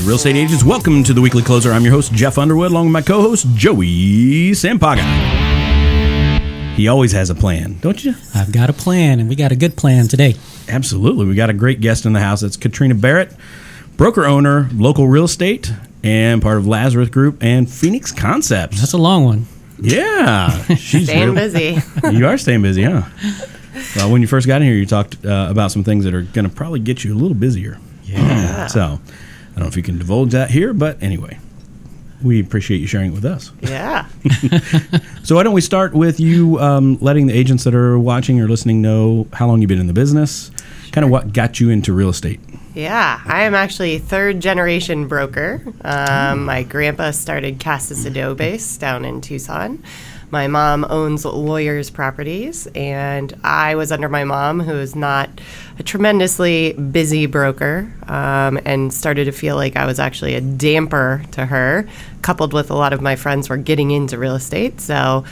Real estate agents, welcome to the Weekly Closer. I'm your host, Jeff Underwood, along with my co-host, Joey Sampaga. He always has a plan, don't you? I've got a plan, and we got a good plan today. Absolutely. We got a great guest in the house. It's Katrina Barrett, broker owner, local real estate, and part of Lazarus Group and Phoenix Concepts. That's a long one. Yeah. She's staying busy. You are staying busy, huh? Well, when you first got in here, you talked about some things that are going to probably get you a little busier. Yeah. So, I don't know if you can divulge that here, but anyway, we appreciate you sharing it with us. Yeah. So why don't we start with you letting the agents that are watching or listening know how long you've been in the business, kind of what got you into real estate. Yeah, I am actually a third-generation broker. My grandpa started Casa Base down in Tucson. My mom owns lawyers' properties, and I was under my mom, who is not a tremendously busy broker, and started to feel like I was actually a damper to her, coupled with a lot of my friends were getting into real estate. So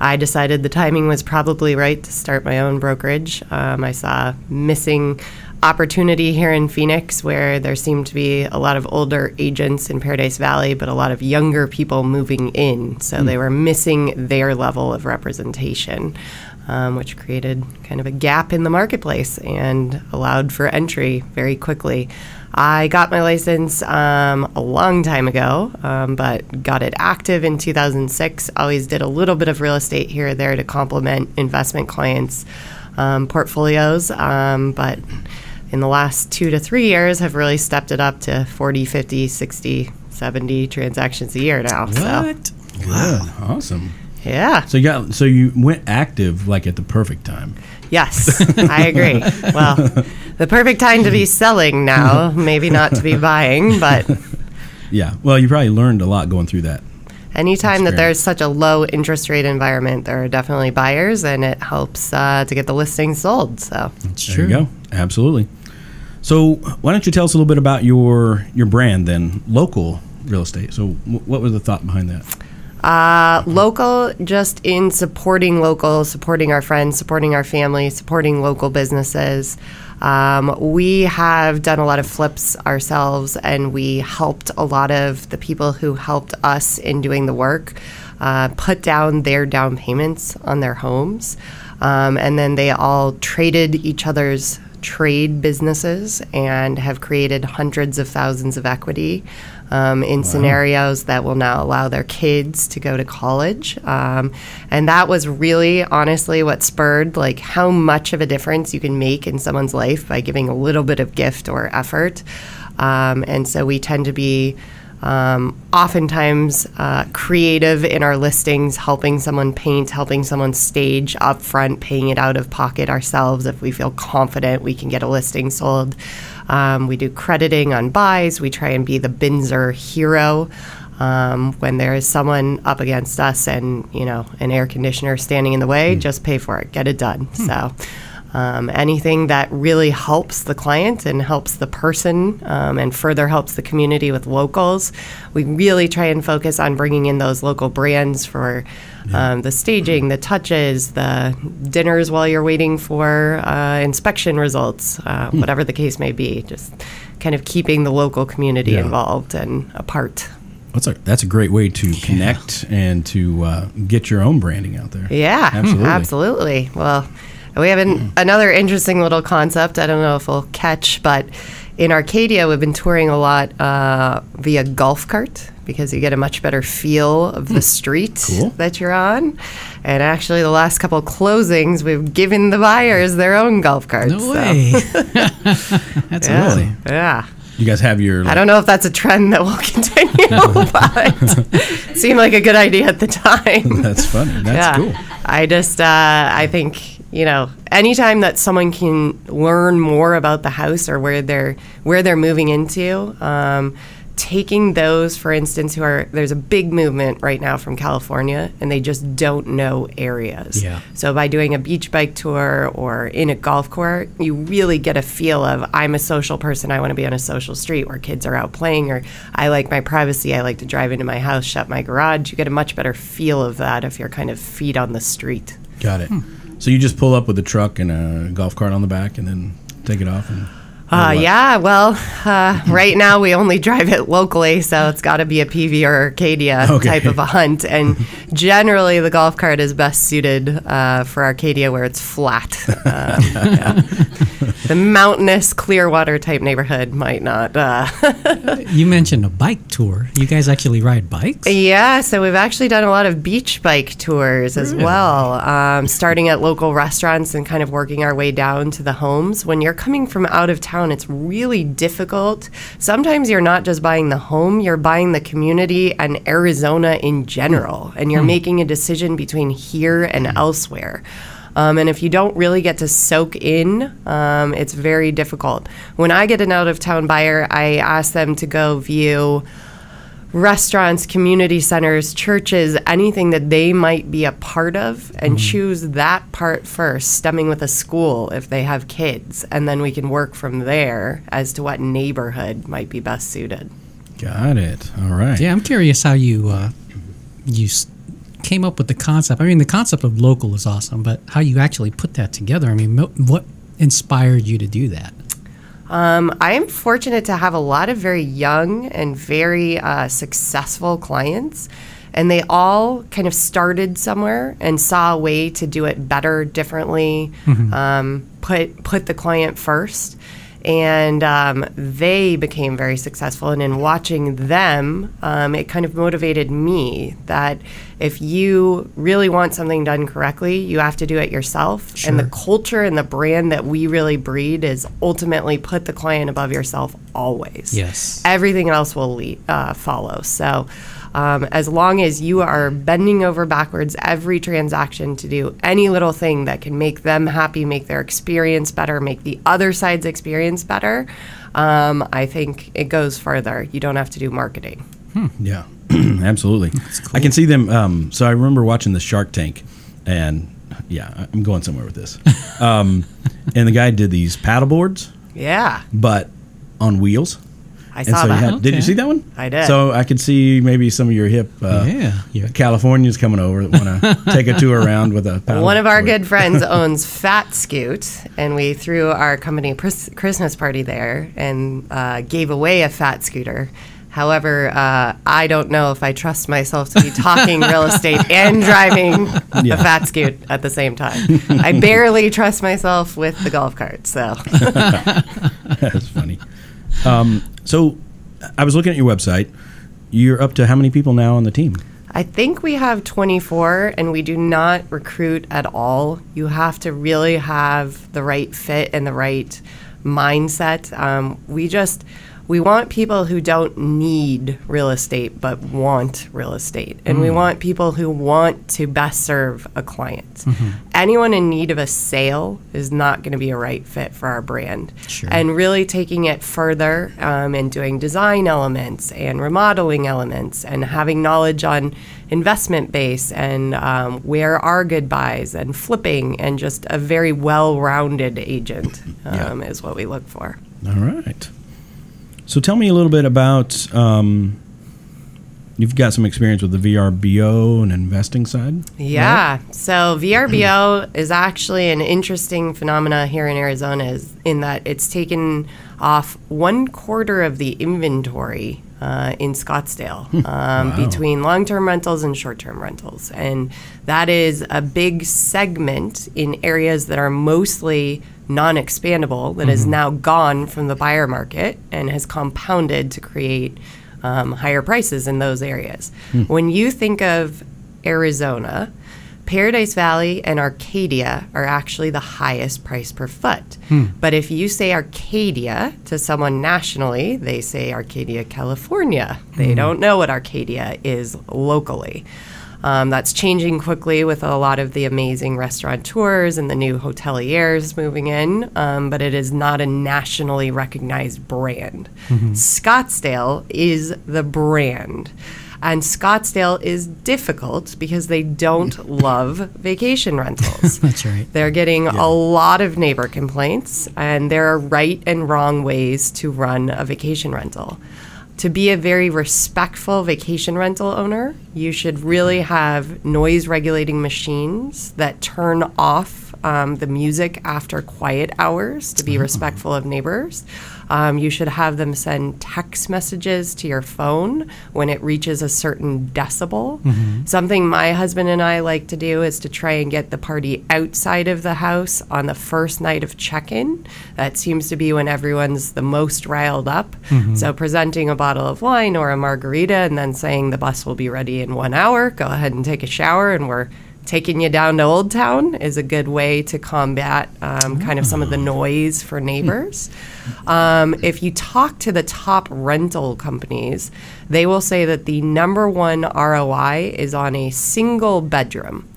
I decided the timing was probably right to start my own brokerage. I saw missing opportunity here in Phoenix where there seemed to be a lot of older agents in Paradise Valley, but a lot of younger people moving in. So they were missing their level of representation, which created kind of a gap in the marketplace and allowed for entry very quickly. I got my license a long time ago, but got it active in 2006. Always did a little bit of real estate here or there to complement investment clients' portfolios, but in the last 2 to 3 years have really stepped it up to 40, 50, 60, 70 transactions a year now. What? So. Wow. Awesome. Yeah. So you went active like at the perfect time. Yes, I agree. Well, the perfect time to be selling now, maybe not to be buying, but Yeah. Well, you probably learned a lot going through that. anytime that there's such a low interest rate environment, there are definitely buyers, and it helps to get the listing sold. So That's There true. you go. Absolutely. So why don't you tell us a little bit about your brand then, local real estate. So what was the thought behind that? local, just in supporting local, supporting our friends, supporting our family, supporting local businesses. We have done a lot of flips ourselves, and we helped a lot of the people who helped us in doing the work put down their down payments on their homes. And then they all traded each other's trade businesses and have created hundreds of thousands of equity in scenarios that will now allow their kids to go to college. And that was really, honestly, what spurred like how much of a difference you can make in someone's life by giving a little bit of gift or effort. And so we tend to be oftentimes creative in our listings, helping someone paint, helping someone stage up front, paying it out of pocket ourselves if we feel confident we can get a listing sold. We do crediting on buys. We try and be the Binzer hero when there is someone up against us and, you know, an air conditioner standing in the way, just pay for it, get it done. So anything that really helps the client and helps the person and further helps the community with locals. We really try and focus on bringing in those local brands for the staging, the touches, the dinners while you're waiting for inspection results, whatever the case may be. Just kind of keeping the local community involved and a part. That's a great way to connect and to get your own branding out there. Yeah, Absolutely. absolutely. Well, we have another interesting little concept. I don't know if we'll catch, but in Arcadia, we've been touring a lot via golf cart because you get a much better feel of the street that you're on. And actually, the last couple of closings, we've given the buyers their own golf carts. No way. That's Really? Yeah. You guys have your... I don't know if that's a trend that will continue, but it seemed like a good idea at the time. That's funny. That's cool. I think, you know, anytime that someone can learn more about the house or where they're moving into, taking those, for instance, there's a big movement right now from California, and they just don't know areas. Yeah. So by doing a beach bike tour or in a golf court, you really get a feel of, I'm a social person, I want to be on a social street where kids are out playing, or I like my privacy, I like to drive into my house, shut my garage. You get a much better feel of that if you're kind of feet on the street. Got it. So you just pull up with a truck and a golf cart on the back and then take it off? And Yeah, well, right now we only drive it locally, so it's got to be a PV or Arcadia type of a hunt. And generally, the golf cart is best suited for Arcadia where it's flat. The mountainous Clearwater type neighborhood might not. You mentioned a bike tour. You guys actually ride bikes? Yeah, so we've actually done a lot of beach bike tours as well, starting at local restaurants and kind of working our way down to the homes. When you're coming from out of town, it's really difficult. Sometimes you're not just buying the home, you're buying the community and Arizona in general, and you're making a decision between here and elsewhere. And if you don't really get to soak in, it's very difficult. When I get an out-of-town buyer, I ask them to go view restaurants, community centers, churches, anything that they might be a part of, and choose that part first, stemming with a school if they have kids, and then we can work from there as to what neighborhood might be best suited. Got it. All right. Yeah, I'm curious how you came up with the concept. I mean, the concept of local is awesome, but how you actually put that together. I mean, what inspired you to do that? I am fortunate to have a lot of very young and very successful clients, and they all kind of started somewhere and saw a way to do it better, differently, put the client first. And they became very successful. And in watching them, it kind of motivated me that if you really want something done correctly, you have to do it yourself. Sure. And the culture and the brand that we really breed is ultimately put the client above yourself always. Yes. Everything else will follow. So as long as you are bending over backwards every transaction to do any little thing that can make them happy, make their experience better, make the other side's experience better, I think it goes further. You don't have to do marketing. Yeah, absolutely. Cool. I can see them. So I remember watching the Shark Tank, and yeah, I'm going somewhere with this. And the guy did these paddle boards. Yeah. But on wheels. I saw that. Did you see that one? I did. So I could see maybe some of your hip Californians coming over that want to take a tour around with a paddle. One of our good friends owns Fat Scoot, and we threw our company Christmas party there and gave away a Fat Scooter. However, I don't know if I trust myself to be talking real estate and driving a Fat Scoot at the same time. I barely trust myself with the golf cart, so. That's funny. So I was looking at your website. You're up to how many people now on the team? I think we have 24, and we do not recruit at all. You have to really have the right fit and the right mindset. We want people who don't need real estate but want real estate. And we want people who want to best serve a client. Anyone in need of a sale is not going to be a right fit for our brand. Sure. And really taking it further and doing design elements and remodeling elements and having knowledge on investment base and where are good buys and flipping, and just a very well-rounded agent is what we look for. All right. So tell me a little bit about, you've got some experience with the VRBO and investing side? Yeah. Right? So VRBO is actually an interesting phenomena here in Arizona, in that it's taken off 1/4 of the inventory in Scottsdale between long-term rentals and short-term rentals. And that is a big segment in areas that are mostly non-expandable that is now gone from the buyer market and has compounded to create higher prices in those areas. When you think of Arizona, Paradise Valley and Arcadia are actually the highest price per foot. But if you say Arcadia to someone nationally, they say Arcadia, California. They don't know what Arcadia is locally. That's changing quickly with a lot of the amazing restaurateurs and the new hoteliers moving in, but it is not a nationally recognized brand. Scottsdale is the brand. And Scottsdale is difficult because they don't love vacation rentals. That's right. They're getting a lot of neighbor complaints, and there are right and wrong ways to run a vacation rental. To be a very respectful vacation rental owner, you should really have noise regulating machines that turn off the music after quiet hours to be respectful of neighbors. You should have them send text messages to your phone when it reaches a certain decibel. Something my husband and I like to do is to try and get the party outside of the house on the first night of check-in. That seems to be when everyone's the most riled up. So presenting a bottle of wine or a margarita and then saying the bus will be ready in 1 hour, go ahead and take a shower and we're taking you down to Old Town is a good way to combat kind of some of the noise for neighbors. If you talk to the top rental companies, they will say that the #1 ROI is on a single bedroom.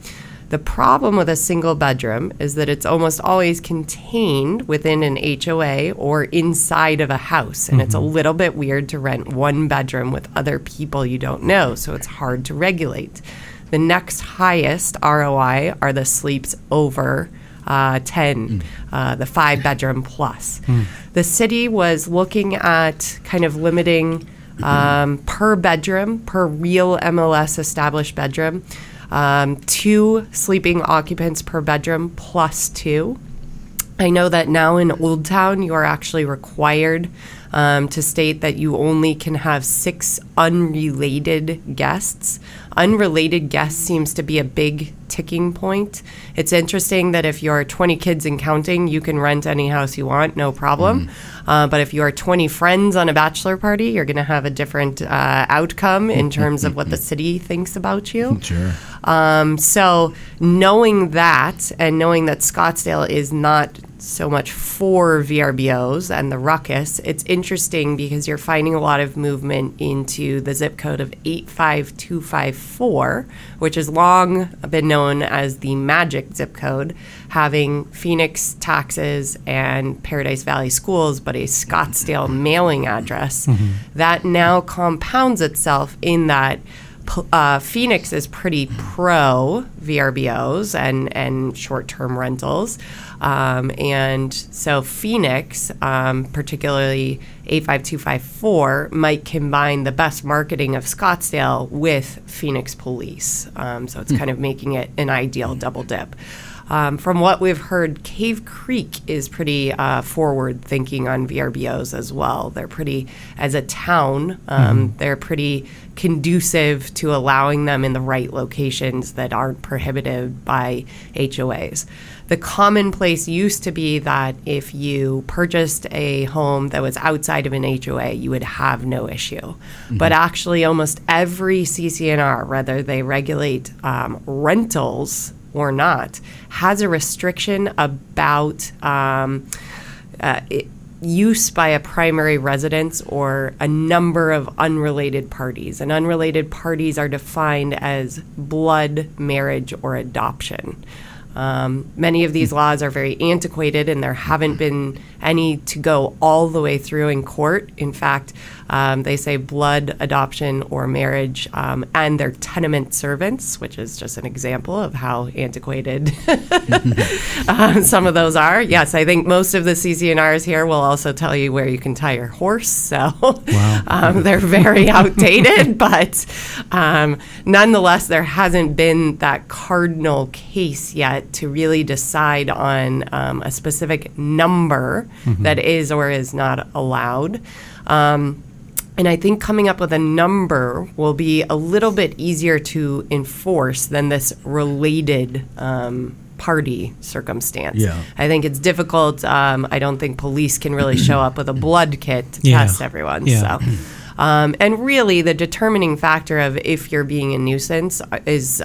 The problem with a single bedroom is that it's almost always contained within an HOA or inside of a house. And it's a little bit weird to rent one bedroom with other people you don't know, so it's hard to regulate. The next highest ROI are the sleeps over 10, the 5-bedroom plus. The city was looking at kind of limiting per bedroom, per real MLS established bedroom, 2 sleeping occupants per bedroom plus 2. I know that now in Old Town, you are actually required to state that you only can have 6 unrelated guests. Unrelated guests seems to be a big ticking point. It's interesting that if you're 20 kids and counting, you can rent any house you want, no problem. But if you are 20 friends on a bachelor party, you're going to have a different outcome in terms of what the city thinks about you. Sure. So knowing that and knowing that Scottsdale is not so much for VRBOs and the ruckus, it's interesting because you're finding a lot of movement into the zip code of 85254, which has long been known as the magic zip code, having Phoenix taxes and Paradise Valley schools, but a Scottsdale mailing address. That now compounds itself in that Phoenix is pretty pro VRBOs and short-term rentals. And so Phoenix, particularly 85254, might combine the best marketing of Scottsdale with Phoenix police. So it's kind of making it an ideal double dip. From what we've heard, Cave Creek is pretty forward thinking on VRBOs as well. They're pretty, as a town, they're pretty conducive to allowing them in the right locations that aren't prohibited by HOAs. The commonplace used to be that if you purchased a home that was outside of an HOA, you would have no issue. But actually almost every CCNR, whether they regulate rentals or not, has a restriction about use by a primary residence or a number of unrelated parties. And unrelated parties are defined as blood, marriage, or adoption. Many of these laws are very antiquated, and there haven't been any to go all the way through in court. In fact, they say blood, adoption, or marriage, and their tenement servants, which is just an example of how antiquated some of those are. Yes, I think most of the CCNRs here will also tell you where you can tie your horse, so they're very outdated, but nonetheless, there hasn't been that cardinal case yet to really decide on a specific number that is or is not allowed. And I think coming up with a number will be a little bit easier to enforce than this related party circumstance. Yeah. I think it's difficult. I don't think police can really show up with a blood kit to test everyone. So. And really, the determining factor of if you're being a nuisance is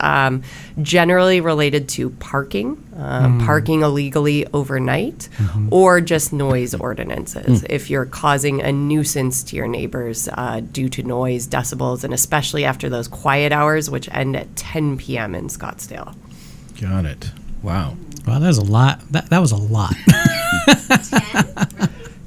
generally related to parking, parking illegally overnight, or just noise ordinances. If you're causing a nuisance to your neighbors due to noise, decibels, and especially after those quiet hours, which end at 10 p.m. in Scottsdale. Got it. Wow. Wow, that was a lot. That was a lot.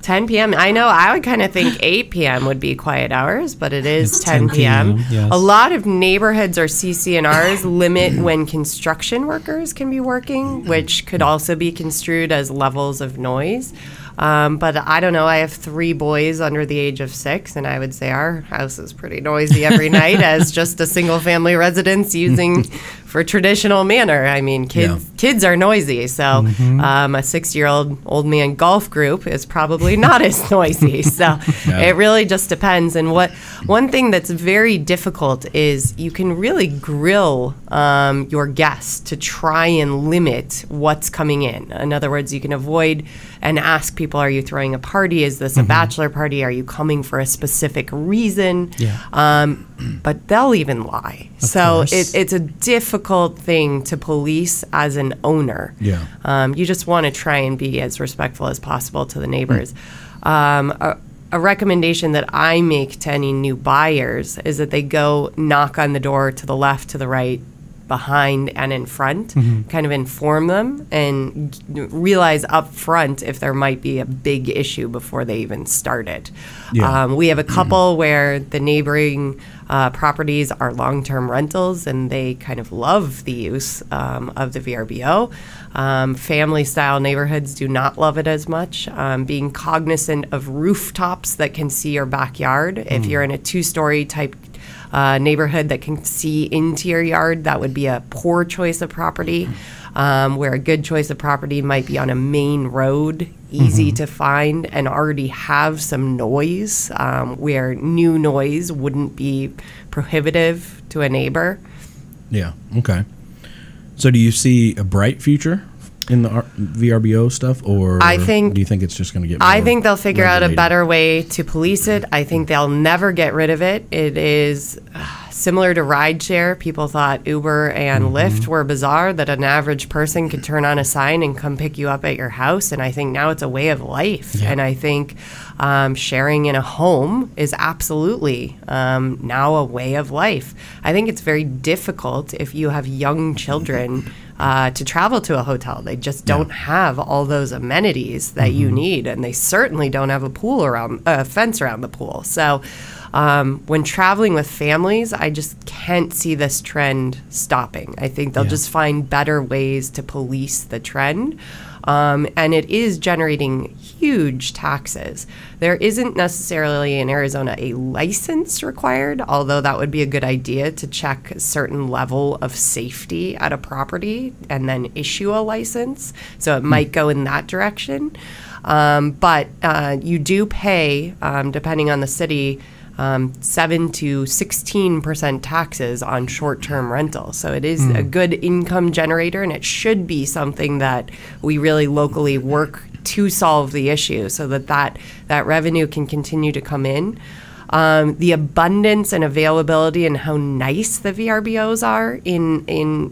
10 p.m. I know I would kind of think 8 p.m. would be quiet hours, but it is 10 p.m. Yes. A lot of neighborhoods or CCNRs limit when construction workers can be working, which could also be construed as levels of noise. But I don't know. I have 3 boys under the age of 6, and I would say our house is pretty noisy every night as just a single-family residence using for traditional manner. I mean, kids are noisy, so a 6-year-old old man golf group is probably not as noisy. So it really just depends. And one thing that's very difficult is you can really grill your guests to try and limit what's coming in. In other words, you can avoid and ask people, are you throwing a party? Is this a bachelor party? Are you coming for a specific reason? But they'll even lie. So it's a difficult thing to police as an owner. You just want to try and be as respectful as possible to the neighbors. A recommendation that I make to any new buyers is that they go knock on the door to the left, to the right, behind, and in front, kind of inform them and realize up front if there might be a big issue before they even start it. We have a couple where the neighboring properties are long-term rentals, and they kind of love the use of the VRBO. Family-style neighborhoods do not love it as much. Being cognizant of rooftops that can see your backyard. If you're in a 2-story type neighborhood that can see into your yard, that would be a poor choice of property. Where a good choice of property might be on a main road, easy to find, and already have some noise, where new noise wouldn't be prohibitive to a neighbor. Yeah. Okay. So do you see a bright future in the VRBO stuff, or do you think it's just going to get more I think they'll figure out a regulated? better way to police it. I think they'll never get rid of it. It is similar to rideshare. People thought Uber and Lyft were bizarre, that an average person could turn on a sign and come pick you up at your house. And I think now it's a way of life. And I think sharing in a home is absolutely now a way of life. I think it's very difficult if you have young children to travel to a hotel. They just don't have all those amenities that you need, and they certainly don't have a pool around a fence around the pool. So when traveling with families, I just can't see this trend stopping. I think they'll just find better ways to police the trend. And it is generating huge taxes. There isn't necessarily in Arizona a license required, although that would be a good idea to check a certain level of safety at a property and then issue a license. So it might go in that direction. But you do pay, depending on the city, 7 to 16% taxes on short-term rentals. So it is a good income generator, and it should be something that we really locally work to solve the issue so that revenue can continue to come in. The abundance and availability and how nice the VRBOs are in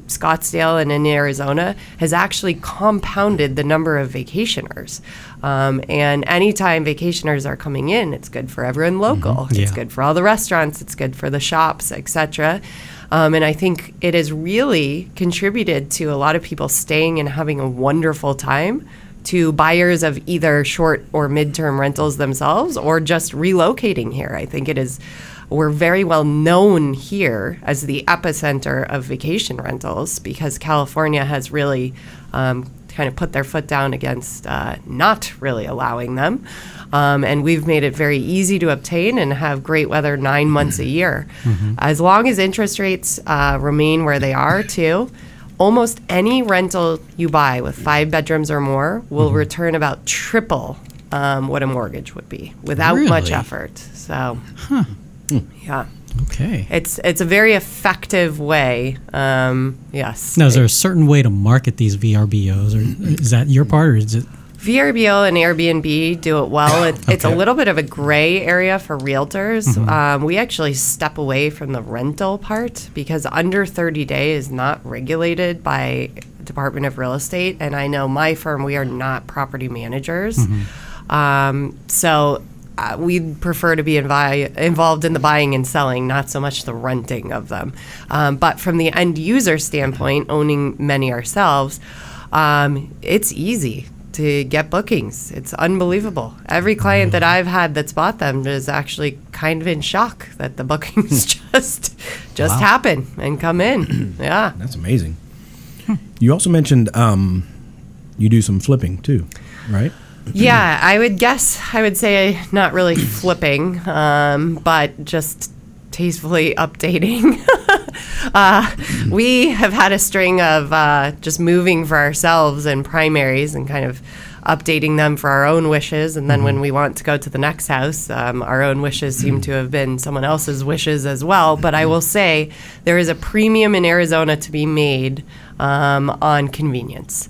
Scottsdale and in Arizona has actually compounded the number of vacationers. And anytime vacationers are coming in, it's good for everyone local. It's good for all the restaurants. It's good for the shops, etc. And I think it has really contributed to a lot of people staying and having a wonderful time, to buyers of either short or midterm rentals themselves, or just relocating here. I think we're very well known here as the epicenter of vacation rentals, because California has really kind of put their foot down against not really allowing them. And we've made it very easy to obtain and have great weather 9 months a year. As long as interest rates remain where they are too, almost any rental you buy with 5 bedrooms or more will return about triple what a mortgage would be without much effort. So, yeah. Okay. It's a very effective way. Yes. Now, is there a certain way to market these VRBOs, or is that your part, or is it? VRBO and Airbnb do it well. It's a little bit of a gray area for realtors. We actually step away from the rental part because under 30 days is not regulated by Department of Real Estate. And I know my firm, we are not property managers. So we prefer to be involved in the buying and selling, not so much the renting of them. But from the end user standpoint, owning many ourselves, it's easy to get bookings. It's unbelievable. Every client that I've had that's bought them is actually kind of in shock that the bookings just happen and come in. Yeah. That's amazing. You also mentioned you do some flipping too, right? Yeah, I would say not really flipping, but just tastefully updating. We have had a string of just moving for ourselves and primaries and kind of updating them for our own wishes. And then when we want to go to the next house, our own wishes seem to have been someone else's wishes as well. But I will say there is a premium in Arizona to be made on convenience.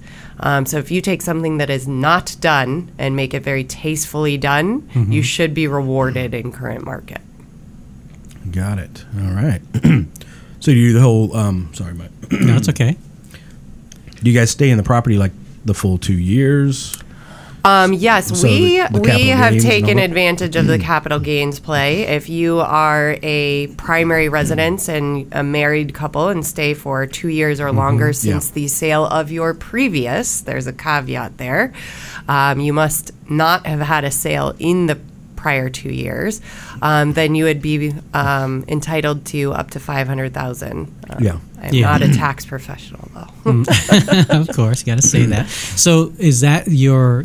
So if you take something that is not done and make it very tastefully done, you should be rewarded in current market. Got it. All right. So you do the whole, sorry, Mike. No, it's okay. Do you guys stay in the property like the full 2 years? Yes, So we the capital have gains and taken all that? advantage of the capital gains play. If you are a primary residence and a married couple and stay for 2 years or longer since the sale of your previous, there's a caveat there, you must not have had a sale in the prior 2 years, then you would be entitled to up to $500,000. I'm not a tax professional, though. Of course, got to say that. So, is that your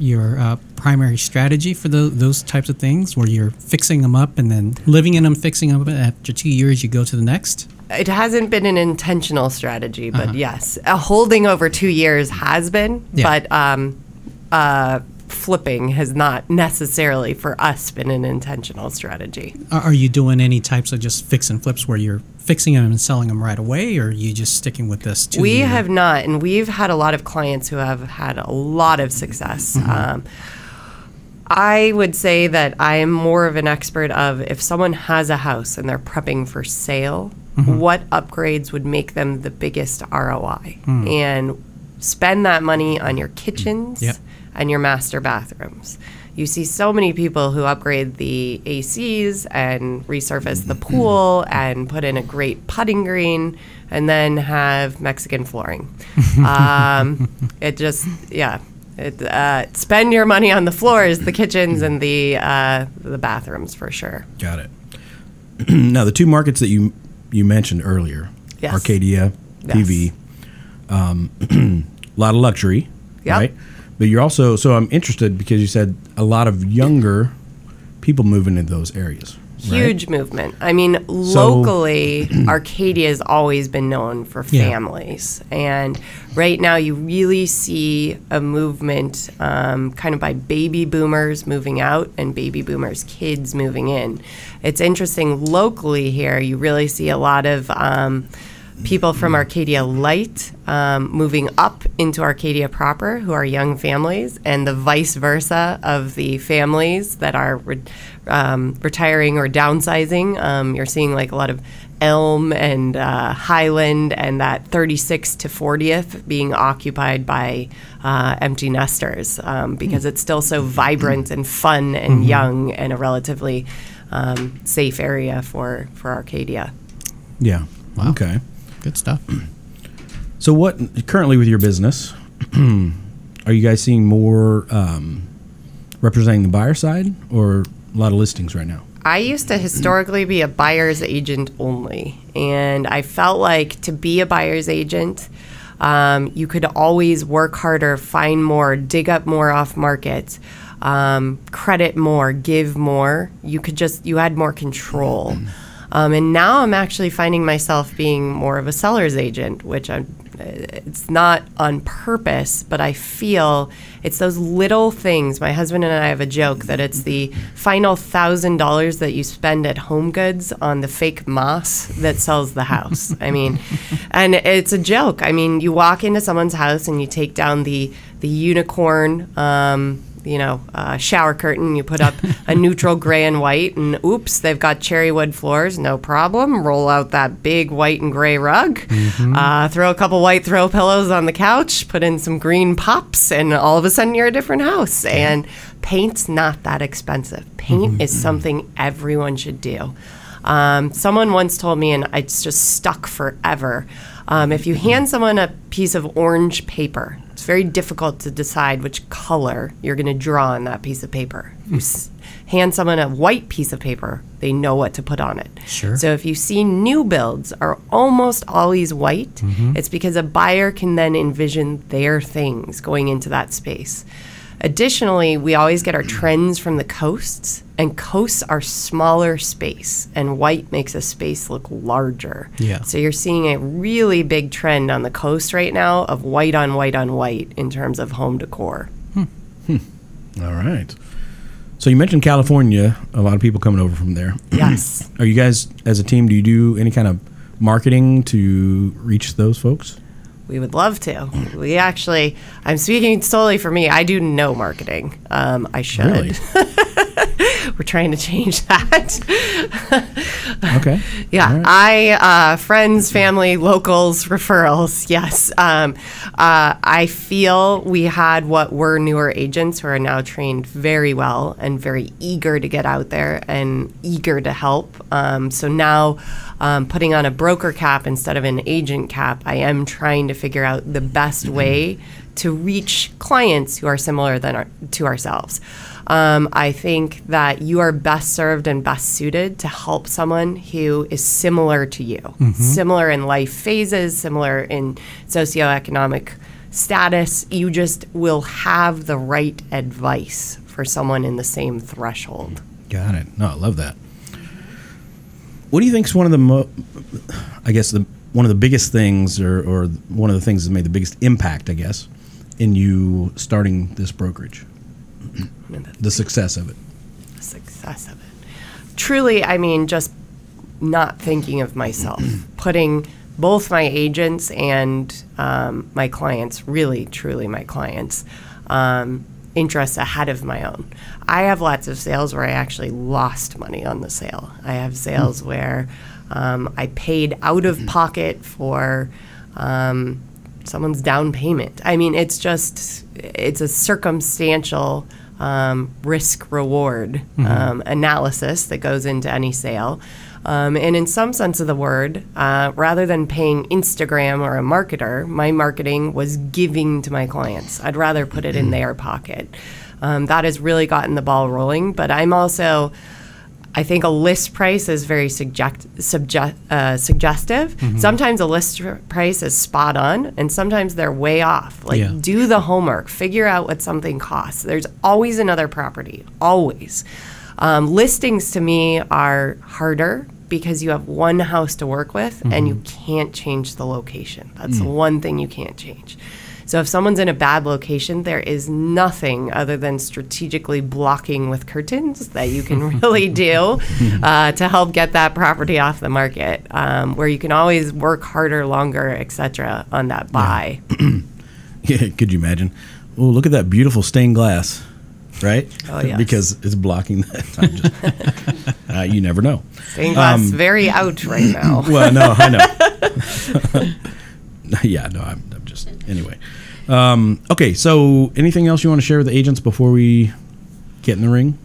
primary strategy for those types of things, where you're fixing them up and then living in them, fixing them up, and after 2 years you go to the next? It hasn't been an intentional strategy, but yes, holding over 2 years has been. But flipping has not necessarily for us been an intentional strategy. Are you doing any types of just fix and flips where you're fixing them and selling them right away, or are you just sticking with this 2 year? We have not, and we've had a lot of clients who have had a lot of success. I would say that I am more of an expert of if someone has a house and they're prepping for sale, what upgrades would make them the biggest ROI, and spend that money on your kitchens and your master bathrooms. You see so many people who upgrade the ACs and resurface the pool and put in a great putting green and then have Mexican flooring. It just, spend your money on the floors, the kitchens, and the bathrooms for sure. Got it. Now, the two markets that you mentioned earlier, Arcadia, TV, a lot of luxury, right? But you're also, so I'm interested because you said a lot of younger people moving into those areas. Huge movement. I mean, locally, Arcadia has always been known for families. And right now you really see a movement kind of by baby boomers moving out and baby boomers' kids moving in. It's interesting, locally here, you really see a lot of people from Arcadia Light moving up into Arcadia proper who are young families, and the vice versa of the families that are retiring or downsizing. You're seeing like a lot of Elm and Highland and that 36 to 40th being occupied by empty nesters because it's still so vibrant and fun and young and a relatively safe area for Arcadia. Yeah. Wow. Okay. Good stuff. So what currently with your business, are you guys seeing more representing the buyer side or a lot of listings right now? I used to historically be a buyer's agent only, and I felt like to be a buyer's agent, you could always work harder, find more, dig up more off market, credit more, give more. You had more control. And now I'm actually finding myself being more of a seller's agent, which it's not on purpose, but I feel it's those little things. My husband and I have a joke that it's the final $1,000 that you spend at Home Goods on the fake moss that sells the house. I mean, and it's a joke. I mean, you walk into someone's house and you take down the unicorn shower curtain, you put up a neutral gray and white, and oops, they've got cherry wood floors, no problem. Roll out that big white and gray rug, throw a couple white throw pillows on the couch, put in some green pops, and all of a sudden you're a different house. And paint's not that expensive. Paint is something everyone should do. Someone once told me, and it's just stuck forever, if you hand someone a piece of orange paper, it's very difficult to decide which color you're going to draw on that piece of paper. You hand someone a white piece of paper, they know what to put on it. Sure. So if you see new builds are almost always white, it's because a buyer can then envision their things going into that space. Additionally, we always get our trends from the coasts, and coasts are smaller space, and white makes a space look larger. Yeah. So you're seeing a really big trend on the coast right now of white on white on white in terms of home decor. All right. So you mentioned California, a lot of people coming over from there. Yes. Are you guys, as a team, do you do any kind of marketing to reach those folks? We would love to. We actually, I'm speaking solely for me. I do no marketing. I should. Really? We're trying to change that. Okay. Yeah. Right. Friends, family, locals, referrals. Yes. I feel we had what were newer agents who are now trained very well and very eager to get out there and eager to help. So now, putting on a broker cap instead of an agent cap, I am trying to figure out the best way to reach clients who are similar to ourselves. I think that you are best served and best suited to help someone who is similar to you, similar in life phases, similar in socioeconomic status. You just will have the right advice for someone in the same threshold. Got it. No, I love that. What do you think is one of the one of the biggest things, or one of the things that made the biggest impact, I guess, in you starting this brokerage? The success of it. The success of it. Truly, I mean, just not thinking of myself, putting both my agents and my clients, really, truly my clients, interests ahead of my own. I have lots of sales where I actually lost money on the sale. I have sales where I paid out of pocket for someone's down payment. I mean, it's a circumstantial risk reward analysis that goes into any sale. And in some sense of the word, rather than paying Instagram or a marketer, my marketing was giving to my clients. I'd rather put it in their pocket. That has really gotten the ball rolling. But I'm also, I think a list price is very suggestive. Sometimes a list price is spot on, and sometimes they're way off. Like, do the homework. Figure out what something costs. There's always another property, always. Listings to me are harder because you have one house to work with, and you can't change the location. That's the one thing you can't change. So if someone's in a bad location, there is nothing other than strategically blocking with curtains that you can really do to help get that property off the market, where you can always work harder, longer, etc. on that buy. Yeah, could you imagine? Oh, look at that beautiful stained glass, right? Oh, yes. Because it's blocking that. You never know. Stained glass very out right now. Well, no, I know. Yeah, no, I'm just, anyway. Okay, so anything else you want to share with the agents before we get in the ring?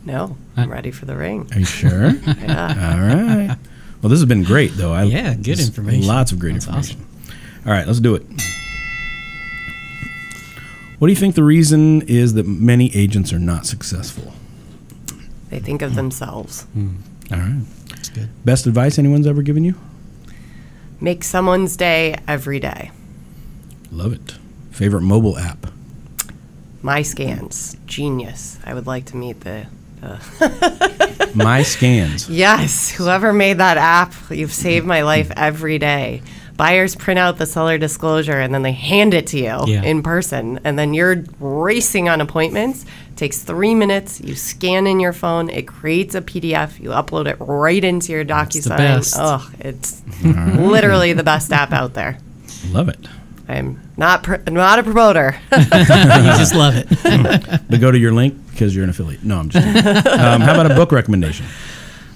No, I'm ready for the ring. Are you sure? Yeah. All right. Well, this has been great, though. Good information. Lots of great information. Awesome. All right, let's do it. What do you think the reason is that many agents are not successful? They think of themselves. All right. That's good. Best advice anyone's ever given you? Make someone's day every day. Love it. Favorite mobile app? My Scans. Genius. I would like to meet the... My Scans. Yes. Whoever made that app, you've saved my life every day. Buyers print out the seller disclosure and then they hand it to you in person. And then you're racing on appointments. It takes 3 minutes. You scan in your phone. It creates a PDF. You upload it right into your DocuSign. Oh, it's literally the best app out there. Love it. I'm not a promoter. You just love it. But go to your link because you're an affiliate. No, I'm just kidding. How about a book recommendation?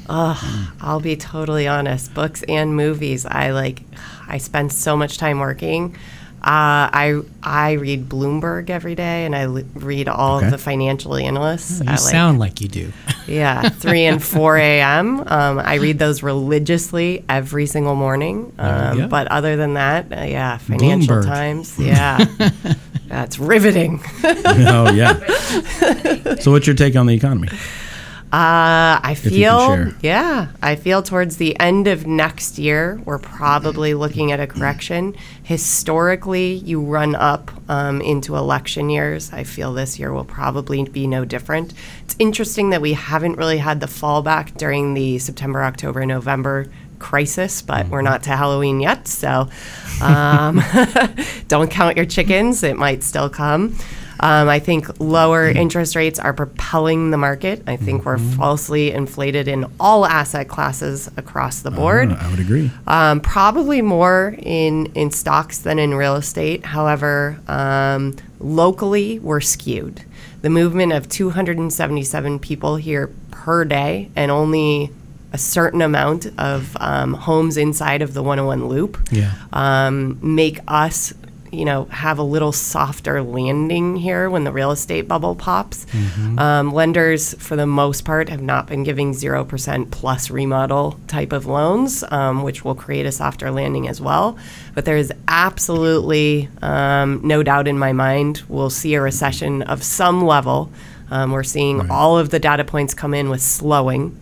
I'll be totally honest. Books and movies. I spend so much time working. I read Bloomberg every day, and I read all of the financial analysts. You sound like you do. Yeah, 3 and 4 a.m. I read those religiously every single morning. But other than that, Financial Bloomberg. Times. Yeah, that's riveting. Oh, yeah. So what's your take on the economy? I feel towards the end of next year, we're probably looking at a correction. Historically, you run up into election years. I feel this year will probably be no different. It's interesting that we haven't really had the fallback during the September, October, November crisis, but we're not to Halloween yet, so don't count your chickens. It might still come. I think lower interest rates are propelling the market. I think we're falsely inflated in all asset classes across the board. I would agree. Probably more in stocks than in real estate. However, locally, we're skewed. The movement of 277 people here per day and only a certain amount of homes inside of the 101 loop make us have a little softer landing here when the real estate bubble pops. Lenders, for the most part, have not been giving 0% plus remodel type of loans, which will create a softer landing as well. But there is absolutely no doubt in my mind we'll see a recession of some level. We're seeing all of the data points come in with slowing.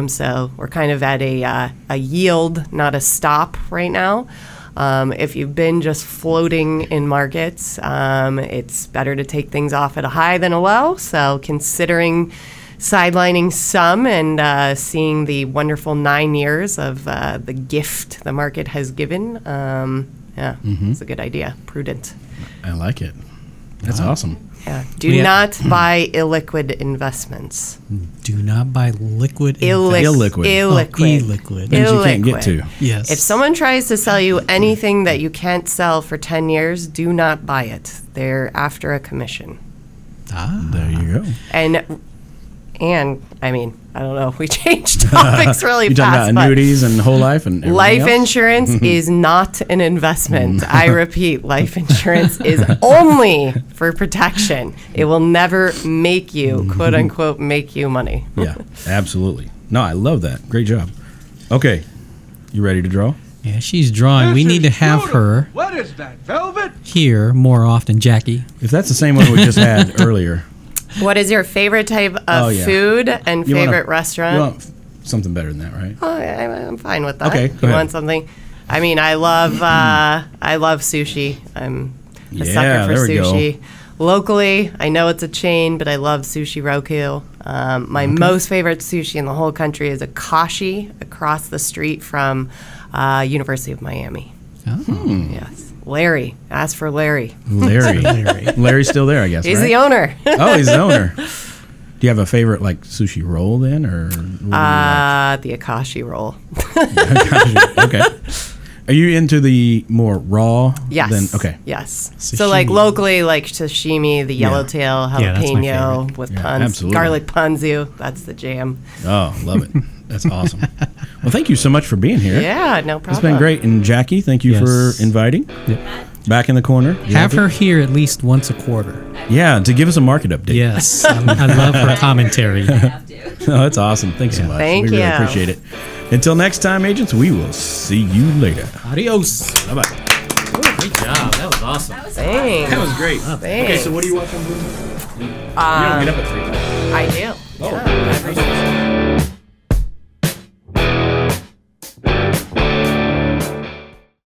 So we're kind of at a yield, not a stop right now. If you've been just floating in markets, it's better to take things off at a high than a low. So considering sidelining some and seeing the wonderful 9 years of the gift the market has given, it's a good idea. Prudent. I like it. That's awesome. Yeah. Do not buy illiquid investments. Do not buy liquid illiquid. Illiquid. Things you can't get to. Yes. If someone tries to sell you anything that you can't sell for 10 years, do not buy it. They're after a commission. There you go. And I mean, I don't know. We changed topics really You're fast. talking about annuities and whole life and everything life else? Insurance is not an investment. I repeat, life insurance is only for protection. It will never make you, quote unquote, make you money. Yeah, absolutely. No, I love that. Great job. Okay, you ready to draw? Yeah, she's drawing. We need to have her. What is that, velvet? Here more often, Jackie. If that's the same one we just had earlier. What is your favorite type of food and favorite restaurant? You want something better than that, right? Oh, I'm fine with that. Okay, go ahead. Want something? I mean, I love sushi. I'm a sucker for sushi. Locally, I know it's a chain, but I love Sushi Roku. My most favorite sushi in the whole country is Akashi across the street from University of Miami. Oh. Yes. Larry. Ask for Larry. Larry's still there, I guess. He's right? the owner. Oh, he's the owner. Do you have a favorite like sushi roll then, or the Akashi roll? Okay. Are you into the more raw? Yes. Okay. Yes. Sashimi. So like locally, like sashimi, the yellowtail jalapeno with garlic ponzu. That's the jam. Oh, love it. That's awesome. Well, thank you so much for being here. Yeah, no problem. It's been great. And Jackie, thank you for inviting. Yep. Back in the corner. Have her here at least once a quarter. Yeah, to give us a market update. Yes. I love her commentary. Oh, that's awesome. Thanks so much. Thank we you. really appreciate it. Until next time, agents, we will see you later. Adios. Bye-bye. Great job. That was awesome. Thanks. That was great. Thanks. Okay, so what do you watch on Bloomberg? You don't get up at 3. I do.